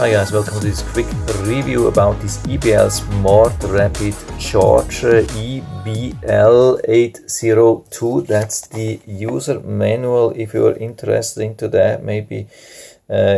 Hi guys, welcome to this quick review about this EBL Smart Rapid Charger EBL-802. That's the user manual. If you're interested into that, maybe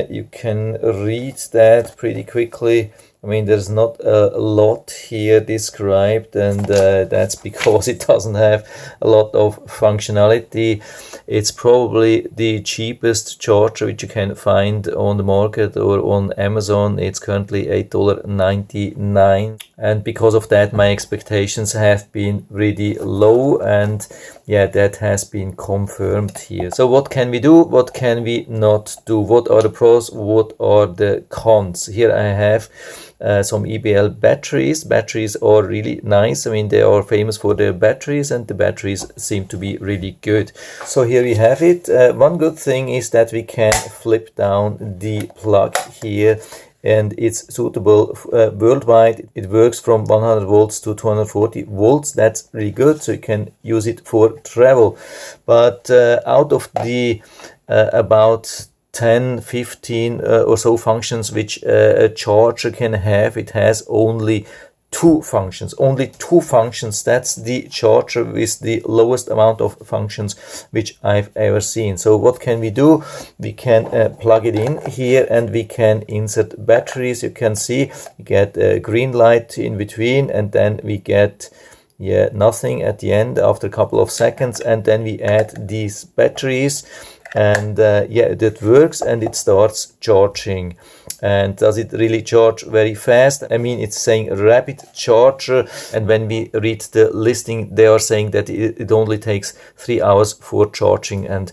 you can read that pretty quickly. I mean, there's not a lot here described, and that's because it doesn't have a lot of functionality. It's probably the cheapest charger which you can find on the market or on Amazon. It's currently $8.99, and because of that my expectations have been really low, and yeah, that has been confirmed here. So what can we do? What can we not do? What are the pros? What are the cons? Here I have some EBL batteries. Batteries are really nice. I mean, they are famous for their batteries, and the batteries seem to be really good. So here we have it. One good thing is that we can flip down the plug here, and it's suitable worldwide. It works from 100 volts to 240 volts. That's really good, so you can use it for travel. But out of the about 10, 15 or so functions which a charger can have, it has only two functions. That's the charger with the lowest amount of functions which I've ever seen. So what can we do? We can plug it in here, and we can insert batteries. You can see you get a green light in between, and then we get nothing at the end after a couple of seconds, and then we add these batteries, and that works, and it starts charging. And does it really charge very fast? I mean, it's saying rapid charger, and when we read the listing, they are saying that it only takes 3 hours for charging. And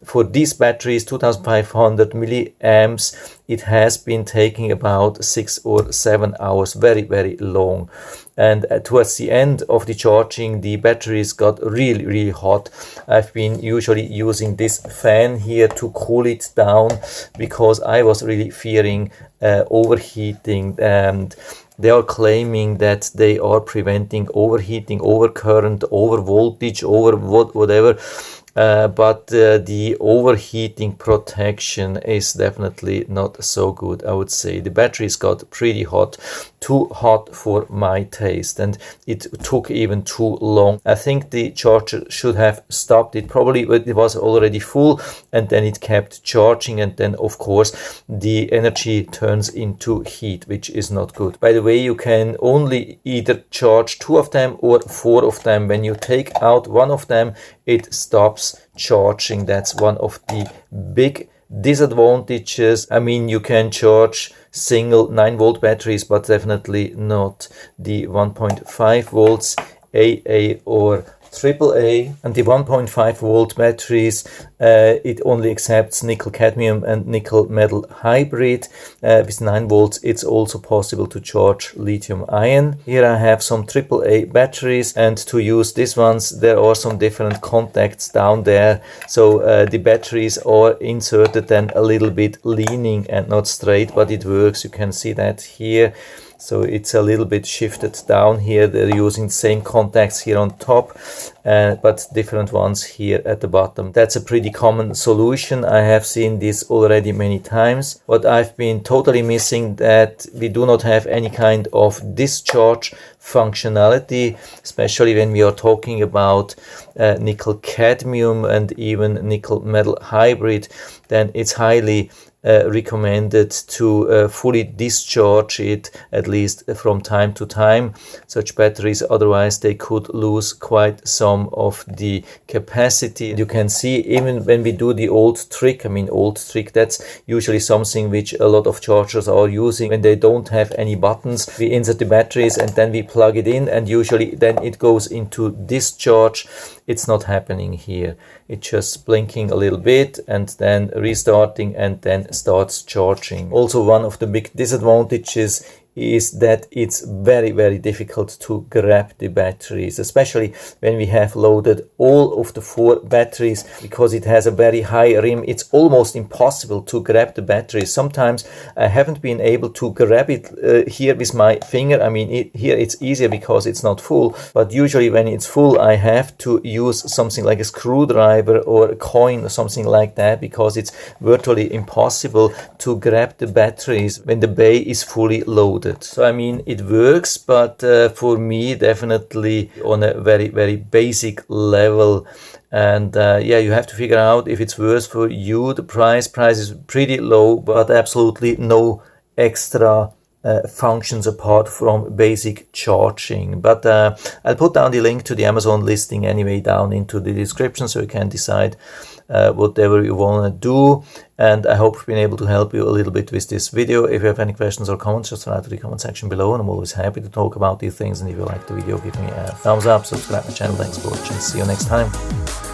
for these batteries, 2500 milliamps, it has been taking about 6 or 7 hours, very, very long. And towards the end of the charging, the batteries got really, really hot. I've been usually using this fan here to cool it down, because I was really fearing overheating. And they are claiming that they are preventing overheating, overcurrent, over voltage, over whatever. But the overheating protection is definitely not so good, I would say. The batteries got pretty hot, too hot for my taste, and it took even too long. I think the charger should have stopped. It probably it was already full, and then it kept charging, and then of course the energy turns into heat, which is not good. By the way, you can only either charge 2 of them or 4 of them. When you take out one of them, it stops charging. That's one of the big disadvantages. I mean, you can charge single 9-volt batteries, but definitely not the 1.5 volts AA or AAA. And the 1.5 volt batteries, it only accepts nickel cadmium and nickel metal hybrid. With 9 volts, it's also possible to charge lithium ion. Here I have some AAA batteries, and to use these ones, there are some different contacts down there. So the batteries are inserted then a little bit leaning and not straight, but it works. You can see that here. So it's a little bit shifted down here. They're using the same contacts here on top, but different ones here at the bottom. That's a pretty common solution. I have seen this already many times. What I've been totally missing, that we do not have any kind of discharge functionality, especially when we are talking about nickel cadmium and even nickel metal hybrid. Then it's highly recommended to fully discharge it, at least from time to time, such batteries. Otherwise they could lose quite some of the capacity. You can see even when we do the old trick, that's usually something which a lot of chargers are using. When they don't have any buttons, we insert the batteries and then we plug it in, and usually then it goes into discharge. It's not happening here. It's just blinking a little bit and then restarting, and then starts charging. Also, one of the big disadvantages is that it's very, very difficult to grab the batteries, especially when we have loaded all of the 4 batteries, because it has a very high rim. It's almost impossible to grab the batteries. Sometimes I haven't been able to grab it here with my finger. I mean, here it's easier because it's not full, but usually when it's full, I have to use something like a screwdriver or a coin or something like that, because it's virtually impossible to grab the batteries when the bay is fully loaded. So I mean, it works, but for me, definitely on a very, very basic level. And yeah, you have to figure out if it's worth for you. The price is pretty low, but absolutely no extra functions apart from basic charging. But I'll put down the link to the Amazon listing anyway down into the description, so you can decide whatever you want to do. And I hope I've been able to help you a little bit with this video. If you have any questions or comments, just write to the comment section below, and I'm always happy to talk about these things. And if you like the video, give me a thumbs up, subscribe to my channel. Thanks for watching. See you next time.